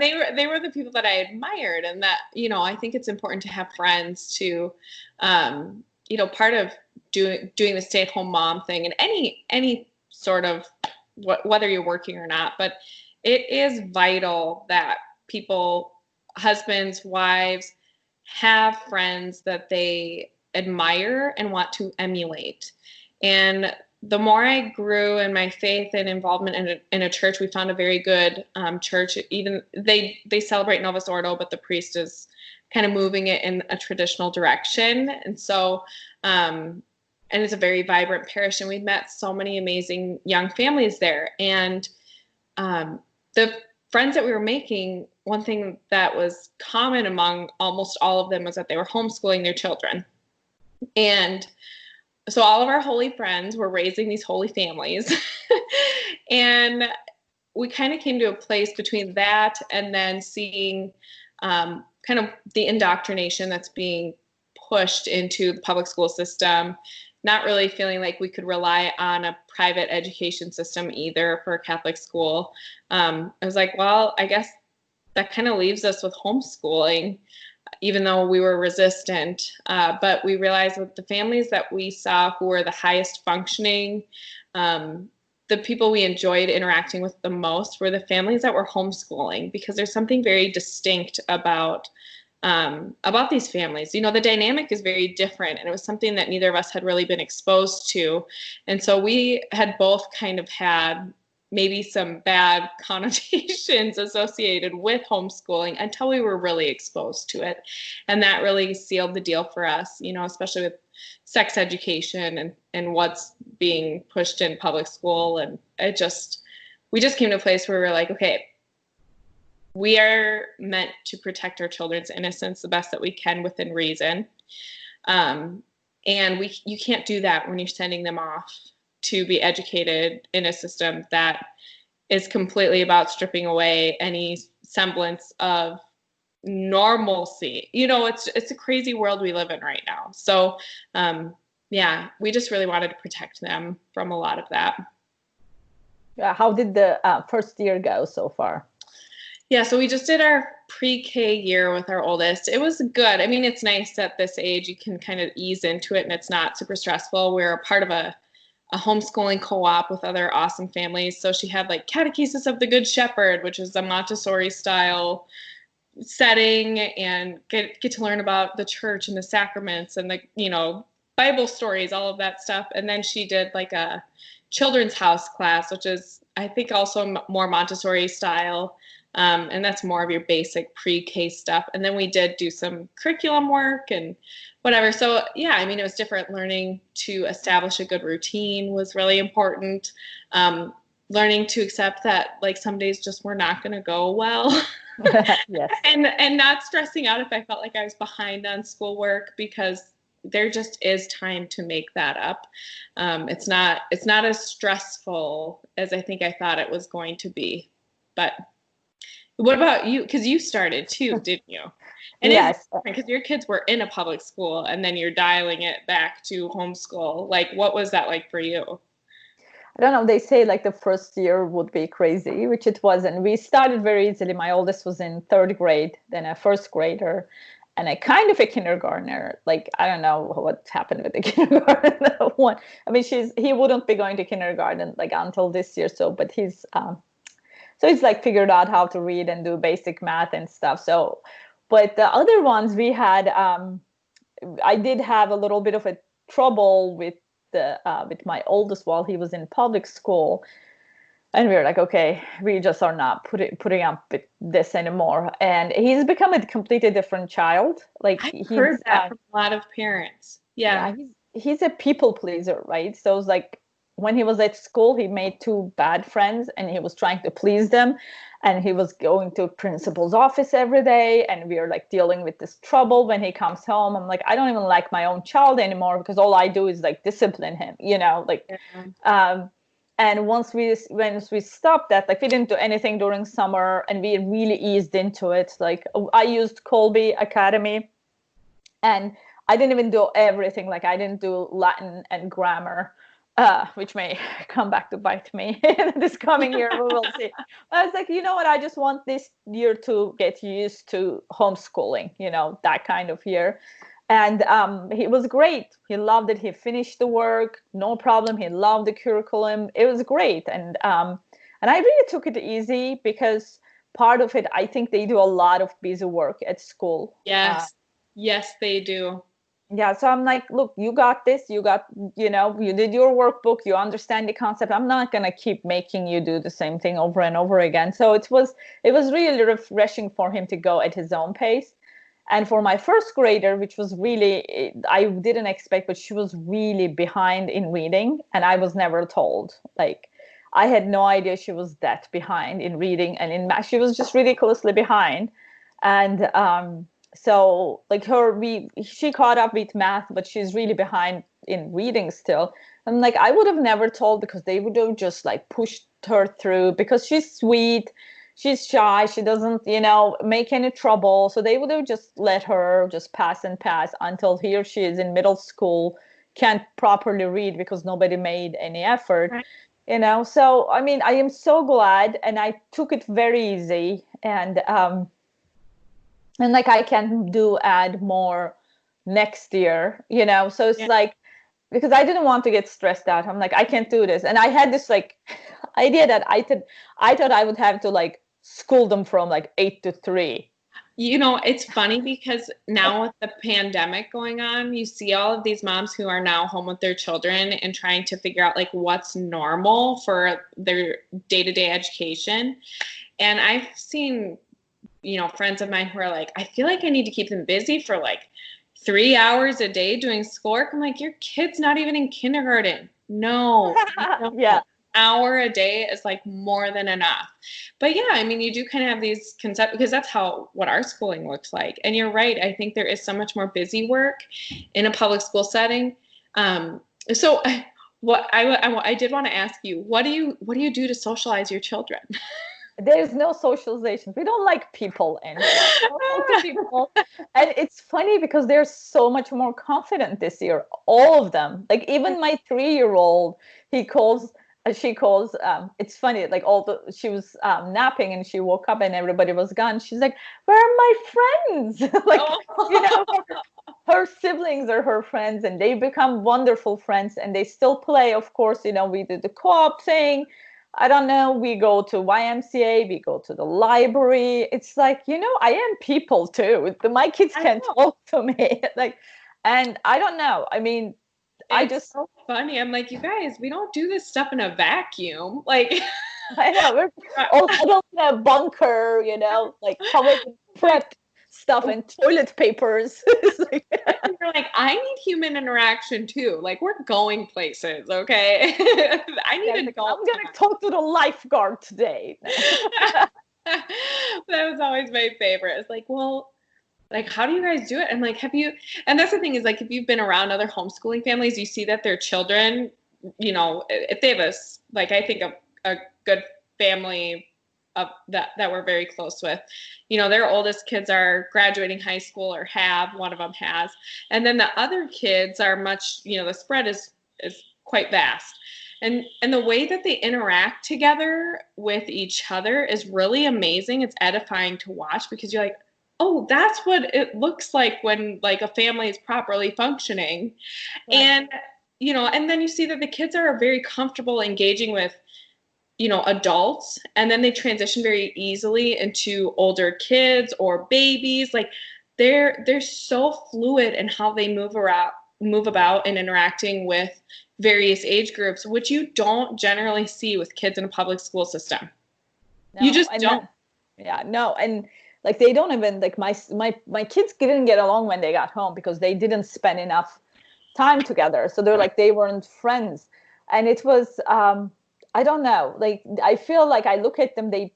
they were the people that I admired, and that, I think it's important to have friends to, part of doing the stay-at-home mom thing, and any sort of whether you're working or not, but it is vital that people, husbands, wives, have friends that they admire and want to emulate. And the more I grew in my faith and involvement in a church, we found a very good church. Even they celebrate Novus Ordo, but the priest is kind of moving it in a traditional direction. And so, and it's a very vibrant parish, and we've met so many amazing young families there. And the friends that we were making, one thing that was common among almost all of them was that they were homeschooling their children. And so all of our holy friends were raising these holy families. And we kind of came to a place between that and then seeing kind of the indoctrination that's being pushed into the public school system, not really feeling like we could rely on a private education system either for a Catholic school. I was like, well, I guess that kind of leaves us with homeschooling, even though we were resistant. But we realized that the families that we saw who were the highest functioning, the people we enjoyed interacting with the most were the families that were homeschooling, because there's something very distinct about these families. The dynamic is very different, and it was something that neither of us had really been exposed to. And so we had both kind of had maybe some bad connotations associated with homeschooling until we were really exposed to it. And that really sealed the deal for us, especially with sex education and what's being pushed in public school. And we just came to a place where we were like, okay, we are meant to protect our children's innocence the best that we can within reason. And you can't do that when you're sending them off to be educated in a system that is completely about stripping away any semblance of normalcy. It's a crazy world we live in right now. So, we just really wanted to protect them from a lot of that. Yeah. How did the first year go so far? Yeah, so we just did our pre-K year with our oldest. It was good. I mean, it's nice at this age you can kind of ease into it and it's not super stressful. We're a part of a homeschooling co-op with other awesome families. So she had like Catechesis of the Good Shepherd, which is a Montessori style setting, and get to learn about the church and the sacraments and the, Bible stories, all of that stuff. And then she did like a children's house class, which is, I think, also more Montessori style. And that's more of your basic pre-K stuff. And then we did do some curriculum work and whatever. So yeah, I mean, it was different. Learning to establish a good routine was really important. Learning to accept that like some days just were not going to go well. Yes. And not stressing out if I felt like I was behind on schoolwork, because there just is time to make that up. It's not as stressful as I think I thought it was going to be. But what about you? Because you started too, didn't you? And yes, because your kids were in a public school and then you're dialing it back to homeschool. Like, what was that like for you? I don't know. They say like the first year would be crazy, which it wasn't. We started very easily. My oldest was in third grade, then a first grader, and a kind of a kindergartner. Like, I don't know what happened with the kindergarten one. I mean, he wouldn't be going to kindergarten like until this year. So, but he's like figured out how to read and do basic math and stuff. So, but the other ones we had, I did have a little bit of a trouble with with my oldest while he was in public school. And we were like, okay, we just are not putting up with this anymore. And he's become a completely different child. Like I've heard that from a lot of parents. Yeah, he's a people pleaser, right? So it's like when he was at school, he made two bad friends and he was trying to please them. And he was going to principal's office every day. And we were like dealing with this trouble when he comes home. I'm like, I don't even like my own child anymore because all I do is like discipline him, like, yeah. And once we stopped that, like we didn't do anything during summer and we really eased into it. Like I used Colby Academy and I didn't even do everything. Like I didn't do Latin and grammar. which may come back to bite me this coming year. We will see. I was like, you know what? I just want this year to get used to homeschooling, that kind of year. And he was great. He loved it. He finished the work, no problem. He loved the curriculum. It was great. And I really took it easy because part of it, I think they do a lot of busy work at school. Yes. Yes, they do. Yeah, so I'm like, look, you got this. You did your workbook. You understand the concept. I'm not gonna keep making you do the same thing over and over again. So it was really refreshing for him to go at his own pace. And for my first grader, which was really, I didn't expect, but she was really behind in reading, and I was never told. Like, I had no idea she was that behind in reading and in math. She was just ridiculously behind. And so like she caught up with math, but she's really behind in reading still. And like, I would have never told because they would have just like pushed her through because she's sweet, she's shy, she doesn't, make any trouble. So they would have just let her just pass and pass until here she is in middle school, can't properly read because nobody made any effort. Right. So I mean, I am so glad, and I took it very easy, and like I can add more next year, so it's Yeah. like, because I didn't want to get stressed out. I'm like, I can't do this. And I had this like idea that I thought I would have to like school them from like 8 to 3. It's funny because now with the pandemic going on, you see all of these moms who are now home with their children and trying to figure out like what's normal for their day-to-day education. And I've seen, friends of mine who are like, I feel like I need to keep them busy for like 3 hours a day doing schoolwork. I'm like, your kid's not even in kindergarten. No. Yeah. Hour a day is like more than enough. But yeah, I mean, you do kind of have these concepts because that's what our schooling looks like. And you're right. I think there is so much more busy work in a public school setting. So what I did want to ask you, what do you do to socialize your children? There's no socialization. We don't like people, and don't talk to people. And it's funny because they're so much more confident this year. All of them, like even my 3-year-old, she calls. It's funny. Like she was napping and she woke up and everybody was gone. She's like, "Where are my friends?" Like, her siblings are her friends, and they become wonderful friends, and they still play. Of course, we did the co-op thing. I don't know, we go to YMCA, we go to the library. It's like, I am people too. My kids can talk to me. Like, and I don't know. I mean, it's so funny. I'm like, you guys, we don't do this stuff in a vacuum. Like, I know, we're all huddled in a bunker, like covered in prep stuff and toilet papers. You're like, I need human interaction too. Like, we're going places, okay? I need adult. I'm gonna talk to the lifeguard today. That was always my favorite. It's like, well, like, how do you guys do it? And like, and that's the thing is like, if you've been around other homeschooling families, you see that their children, if they have like, I think a good family of that we're very close with, their oldest kids are graduating high school or one of them has, and then the other kids are much, the spread is quite vast, and the way that they interact together with each other is really amazing. It's edifying to watch because you're like, oh, that's what it looks like when like a family is properly functioning. Right. And and then you see that the kids are very comfortable engaging with adults, and then they transition very easily into older kids or babies. Like they're so fluid in how they move about and interacting with various age groups, which you don't generally see with kids in a public school system. No, you just don't. Yeah, no. And like, they don't even, like, my kids didn't get along when they got home because they didn't spend enough time together. So they're like, they weren't friends. And it was, I don't know, like, I feel like I look at them, they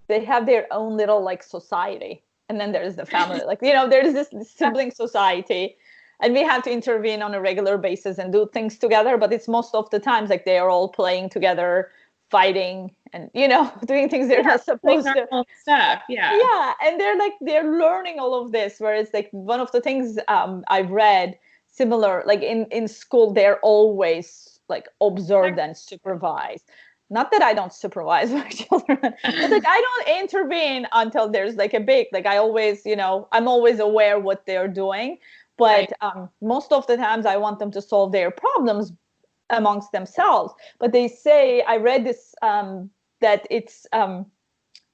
have their own little like society, and then there's the family. Like, there's this sibling society, and we have to intervene on a regular basis and do things together, but it's most of the times like they are all playing together, fighting, and doing things they're not supposed to. Stuff. Yeah, and they're learning all of this, whereas like one of the things I've read similar, like in school, they're always like observe and supervise. Not that I don't supervise my children, but like I don't intervene until there's like a big, like I always, I'm always aware what they're doing. But most of the times I want them to solve their problems amongst themselves. But they say, I read this, that it's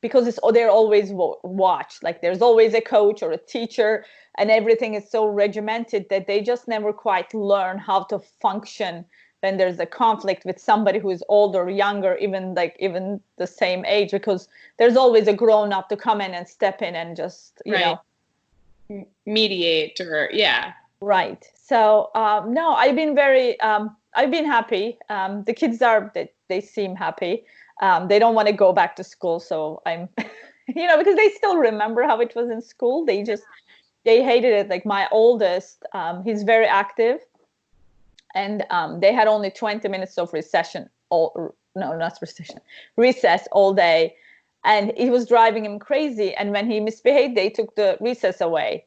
because they're always watched. Like there's always a coach or a teacher, and everything is so regimented that they just never quite learn how to function when there's a conflict with somebody who is older or younger, even the same age, because there's always a grown up to come in and step in and just, mediate or Right. So, no, I've been happy. The kids they seem happy. They don't want to go back to school. So I'm, because they still remember how it was in school. They hated it. Like my oldest, he's very active. And they had only 20 minutes of recess all day. And it was driving him crazy. And when he misbehaved, they took the recess away.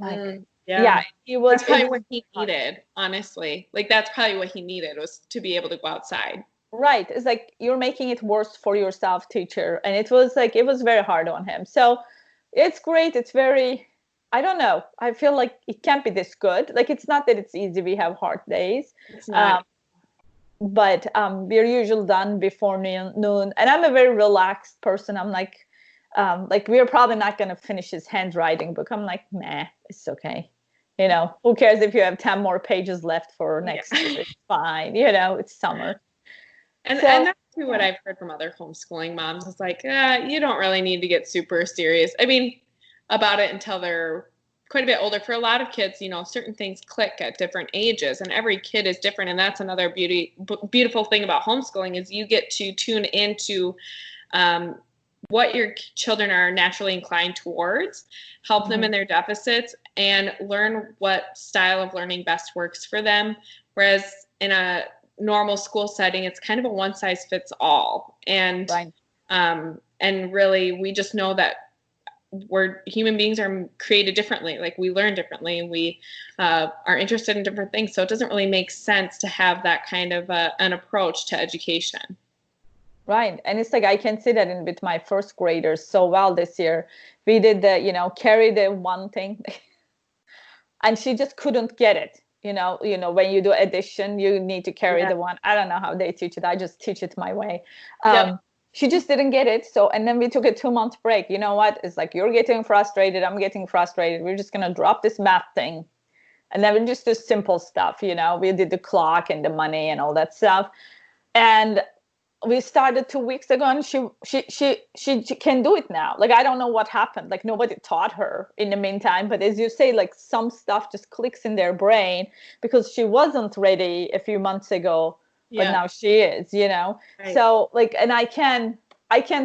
I'm like, that's probably what he needed, honestly. Like that's probably what he needed, was to be able to go outside. Right. It's like, you're making it worse for yourself, teacher. And it was very hard on him. So it's great. It's very, I don't know. I feel like it can't be this good. Like, it's not that it's easy. We have hard days. It's not. But we're usually done before noon. And I'm a very relaxed person. I'm like we're probably not going to finish his handwriting book. I'm like, nah, it's okay. Who cares if you have 10 more pages left for next year? It's fine. It's summer. And that's too what I've heard from other homeschooling moms. It's like, you don't really need to get super serious. I mean, about it until they're quite a bit older. For a lot of kids, certain things click at different ages, and every kid is different. And that's another beautiful thing about homeschooling, is you get to tune into what your children are naturally inclined towards, help them in their deficits, and learn what style of learning best works for them. Whereas in a normal school setting, it's kind of a one size fits all. And and really, we just know that human beings are created differently. Like, we learn differently, and we are interested in different things. So it doesn't really make sense to have that kind of an approach to education. Right. And it's like, I can see that with my first graders so well this year. We did the, carry the one thing and she just couldn't get it. When you do addition, you need to carry the one. I don't know how they teach it. I just teach it my way. She just didn't get it. So, and then we took a 2-month break. You know what? It's like, you're getting frustrated. I'm getting frustrated. We're just going to drop this math thing. And then we just do simple stuff. We did the clock and the money and all that stuff. And we started 2 weeks ago, and she can do it now. Like, I don't know what happened. Like, nobody taught her in the meantime. But as you say, like, some stuff just clicks in their brain, because she wasn't ready a few months ago, but now she is, Right. So like, and I can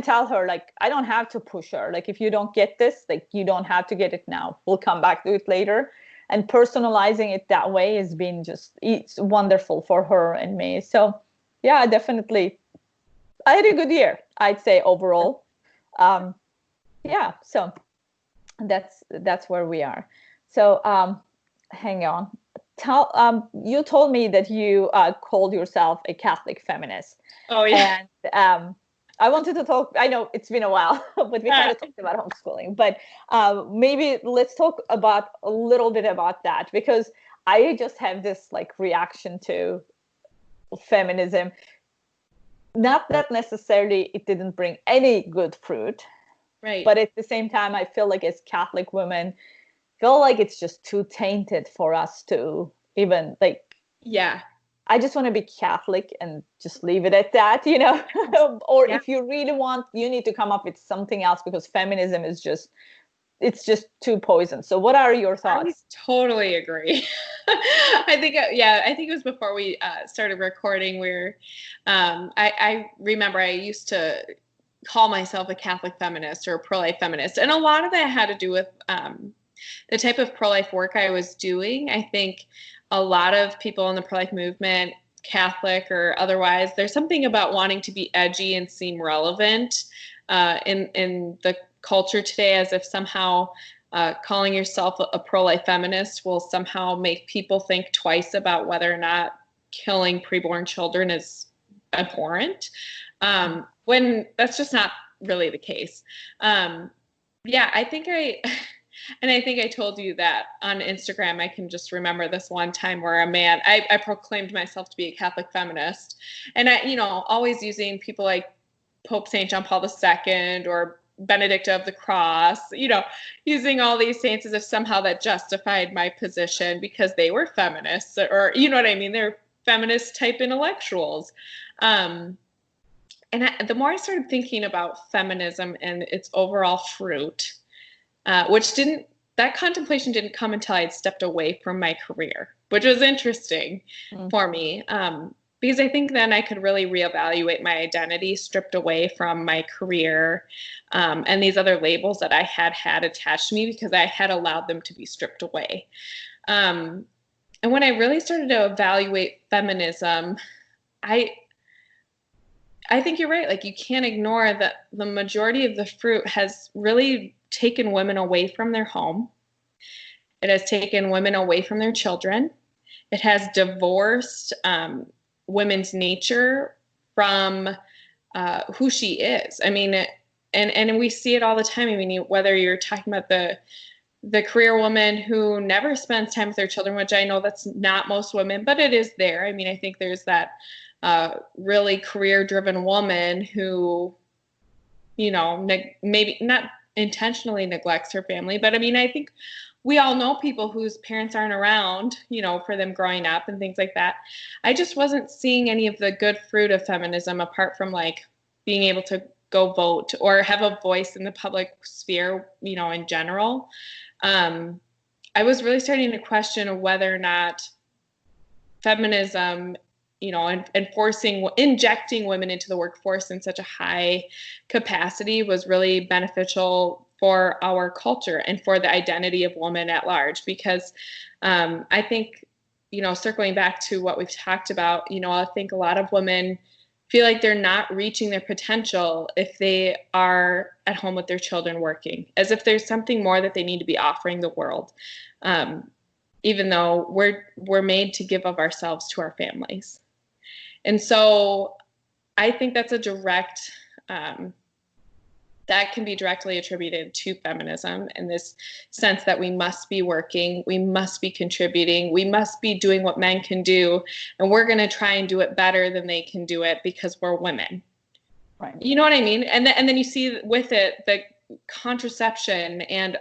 tell her, like, I don't have to push her. Like, if you don't get this, like, you don't have to get it now. We'll come back to it later. And personalizing it that way has been it's wonderful for her and me. So yeah, definitely. I had a good year, I'd say, overall. So that's where we are. So hang on. You told me that you called yourself a Catholic feminist. Oh, yeah. And I wanted to talk, I know it's been a while, but we kind of talked about homeschooling. But maybe let's talk a little bit about that, because I just have this like reaction to feminism. Not that necessarily it didn't bring any good fruit, right? But at the same time, I feel like as Catholic women, feel like it's just too tainted for us to even like. Yeah. I just want to be Catholic and just leave it at that, Or if you really want, you need to come up with something else, because feminism is it's just too poison. So what are your thoughts? I totally agree. I think it was before we started recording where I remember I used to call myself a Catholic feminist or a pro-life feminist. And a lot of that had to do with the type of pro-life work I was doing. I think a lot of people in the pro-life movement, Catholic or otherwise, there's something about wanting to be edgy and seem relevant in the culture today, as if somehow calling yourself a pro-life feminist will somehow make people think twice about whether or not killing preborn children is abhorrent, when that's just not really the case. Yeah, I think I told you that on Instagram. I can just remember this one time where a man, I proclaimed myself to be a Catholic feminist, and I, always using people like Pope St. John Paul II or Benedict of the Cross, using all these saints as if somehow that justified my position because they were feminists, or you know what I mean? They're feminist type intellectuals. And the more I started thinking about feminism and its overall fruit, that contemplation didn't come until I had stepped away from my career, which was interesting for me. Because I think then I could really reevaluate my identity, stripped away from my career, and these other labels that I had attached to me because I had allowed them to be stripped away. And when I really started to evaluate feminism, I think you're right. Like, you can't ignore that the majority of the fruit has really taken women away from their home. It has taken women away from their children. It has divorced women's nature from who she is. I mean, and we see it all the time. I mean, whether you're talking about the career woman who never spends time with their children, which I know that's not most women, but it is there. I mean, I think there's that really career-driven woman who, maybe not intentionally neglects her family, but I mean, I think we all know people whose parents aren't around, for them growing up and things like that. I just wasn't seeing any of the good fruit of feminism apart from like being able to go vote or have a voice in the public sphere, in general. I was really starting to question whether or not feminism, and injecting women into the workforce in such a high capacity was really beneficial for our culture and for the identity of women at large. Because I think, circling back to what we've talked about, I think a lot of women feel like they're not reaching their potential if they are at home with their children working, as if there's something more that they need to be offering the world, even though we're made to give of ourselves to our families. And so I think that's that can be directly attributed to feminism, in this sense that we must be working, we must be contributing, we must be doing what men can do, and we're going to try and do it better than they can do it because we're women. Right. You know what I mean? And then you see with it the contraception and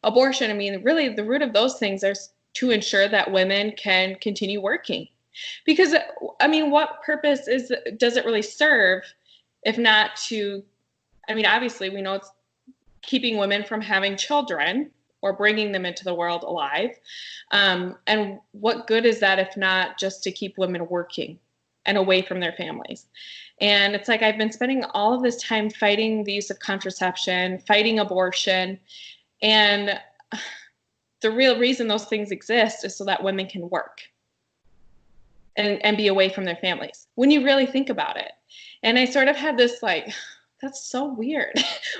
abortion. I mean, really the root of those things is to ensure that women can continue working. Because, I mean, what purpose does it really serve if not to, I mean, obviously we know it's keeping women from having children or bringing them into the world alive. And what good is that if not just to keep women working and away from their families? And it's like I've been spending all of this time fighting the use of contraception, fighting abortion. And the real reason those things exist is so that women can work and be away from their families, when you really think about it. And I sort of had this like, that's so weird.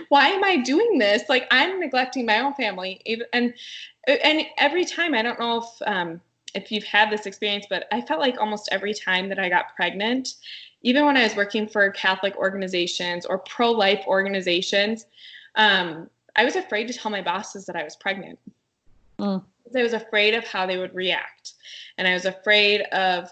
Why am I doing this? Like, I'm neglecting my own family. And every time, I don't know if you've had this experience, but I felt like almost every time that I got pregnant, even when I was working for Catholic organizations or pro-life organizations, I was afraid to tell my bosses that I was pregnant. I was afraid of how they would react. And I was afraid of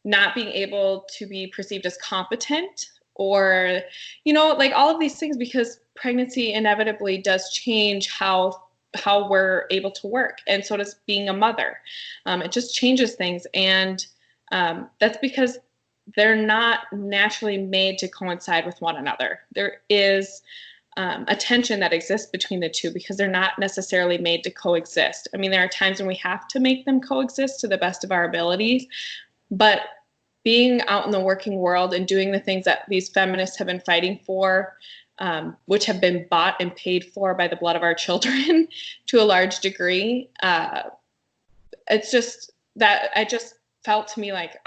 not being able to be perceived as competent, or, like all of these things, because pregnancy inevitably does change how we're able to work. And so does being a mother. It just changes things. And that's because they're not naturally made to coincide with one another. There is a tension that exists between the two because they're not necessarily made to coexist. I mean, there are times when we have to make them coexist to the best of our abilities, but being out in the working world and doing the things that these feminists have been fighting for, which have been bought and paid for by the blood of our children to a large degree, it's just that I just felt to me like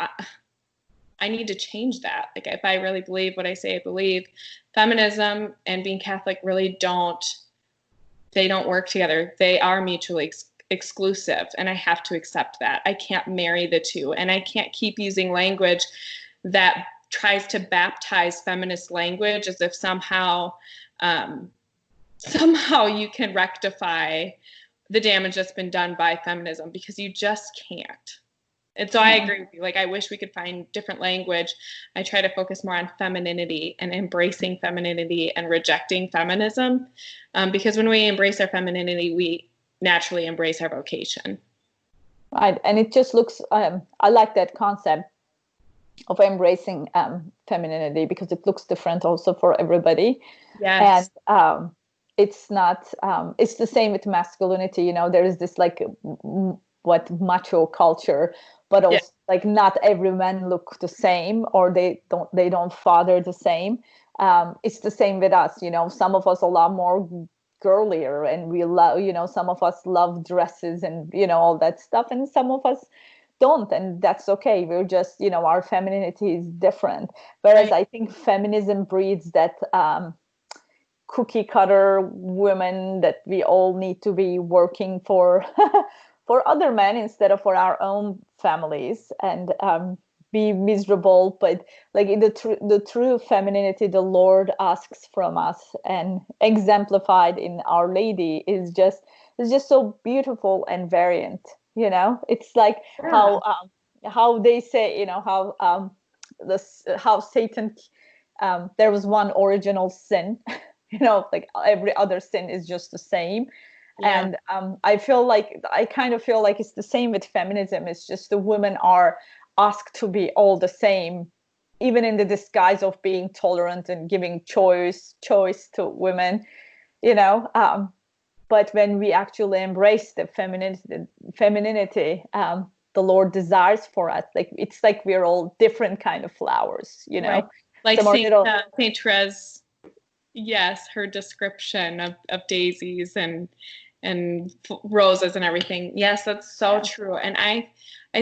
I need to change that. Like, if I really believe what I say I believe, feminism and being Catholic really don't work together. They are mutually exclusive, and I have to accept that. I can't marry the two, and I can't keep using language that tries to baptize feminist language as if somehow you can rectify the damage that's been done by feminism, because you just can't. And so I agree with you. Like, I wish we could find different language. I try to focus more on femininity and embracing femininity and rejecting feminism, because when we embrace our femininity, we naturally embrace our vocation. Right. And it just looks, I like that concept of embracing femininity, because it looks different also for everybody. Yes. And it's not, it's the same with masculinity. You know, there is this like macho culture, but also like not every man look the same, or they don't father the same. It's the same with us. You know, some of us a lot more girlier, and we love, you know, some of us love dresses and, you know, all that stuff, and some of us don't, and that's okay. We're just, you know, our femininity is different. Whereas I think feminism breeds that cookie cutter women that we all need to be working for for other men instead of for our own families, and be miserable. But like in the true femininity the Lord asks from us and exemplified in Our Lady is just so beautiful and variant. You know, it's like how they say, you know, how Satan, there was one original sin. You know, like every other sin is just the same. And I kind of feel like it's the same with feminism. It's just the women are asked to be all the same, even in the disguise of being tolerant and giving choice to women, you know. But when we actually embrace the femininity, the Lord desires for us, like it's like we're all different kind of flowers, you know. Like Saint Therese, yes, her description of daisies and roses and everything. Yes, that's so true. And I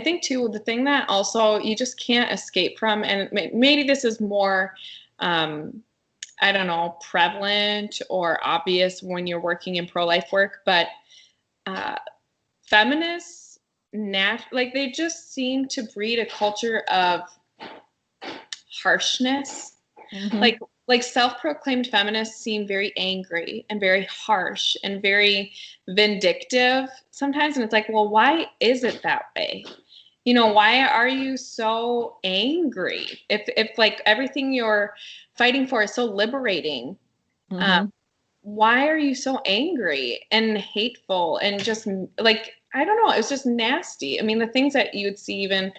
think too, the thing that also you just can't escape from, and maybe this is more, I don't know, prevalent or obvious when you're working in pro-life work, but feminists, like they just seem to breed a culture of harshness. Like self-proclaimed feminists seem very angry and very harsh and very vindictive sometimes. And it's like, well, why is it that way? You know, why are you so angry? If like everything you're fighting for is so liberating, why are you so angry and hateful and just like, I don't know, it's just nasty. I mean, the things that you would see even,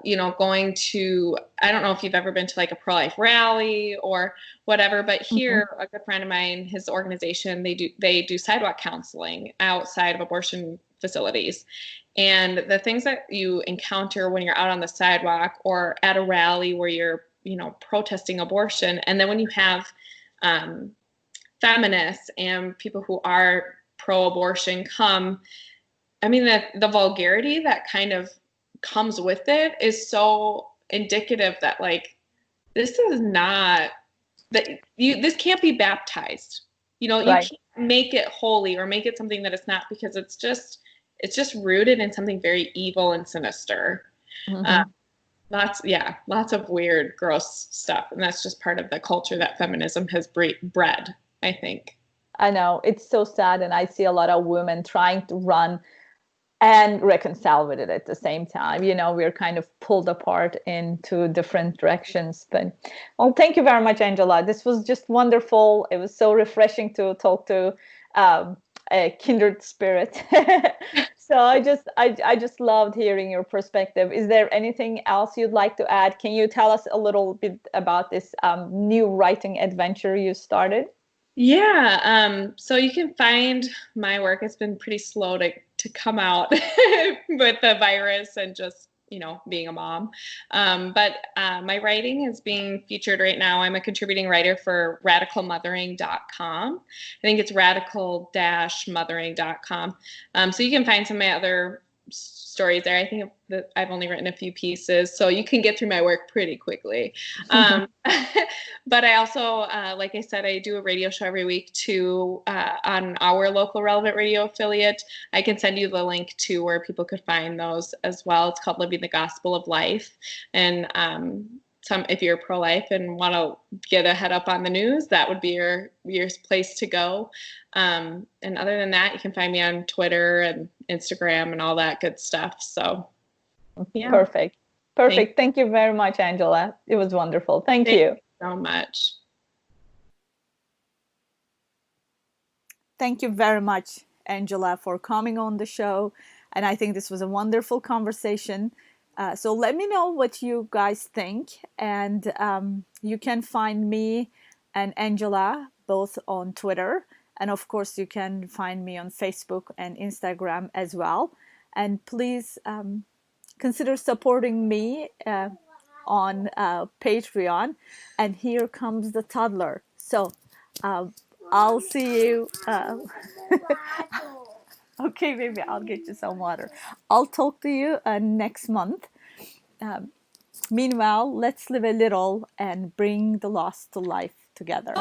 you know, going to, I don't know if you've ever been to like a pro-life rally or whatever, but here, a good friend of mine, his organization, they do sidewalk counseling outside of abortion facilities. And the things that you encounter when you're out on the sidewalk or at a rally where you're, you know, protesting abortion. And then when you have feminists and people who are pro-abortion come, I mean, the vulgarity that kind of comes with it is so indicative that like, this is not, that this can't be baptized. You know, you can't make it holy or make it something that it's not, because it's just rooted in something very evil and sinister. Lots of weird, gross stuff. And that's just part of the culture that feminism has bred, I think. I know, it's so sad. And I see a lot of women trying to run and reconcile with it at the same time. You know, we're kind of pulled apart into different directions. But, well, thank you very much, Angela. This was just wonderful. It was so refreshing to talk to a kindred spirit. So I just loved hearing your perspective. Is there anything else you'd like to add? Can you tell us a little bit about this new writing adventure you started? Yeah, so you can find my work. It's been pretty slow to come out with the virus and just, you know, being a mom. But my writing is being featured right now. I'm a contributing writer for radicalmothering.com. I think it's radical-mothering.com. So you can find some of my other stories there. I think that I've only written a few pieces, so you can get through my work pretty quickly. But I also, like I said, I do a radio show every week too, on our local relevant radio affiliate. I can send you the link to where people could find those as well. It's called Living the Gospel of Life. And if you're pro-life and want to get a head up on the news, that would be your place to go. And other than that, you can find me on Twitter and Instagram and all that good stuff. So, yeah. Perfect. Thank you very much, Angela. It was wonderful. Thank you so much. Thank you very much, Angela, for coming on the show. And I think this was a wonderful conversation. So let me know what you guys think. And you can find me and Angela both on Twitter. And of course, you can find me on Facebook and Instagram as well. And please consider supporting me on Patreon. And here comes the toddler. So I'll see you. Okay, baby, I'll get you some water. I'll talk to you next month. Meanwhile, let's live a little and bring the lost to life together.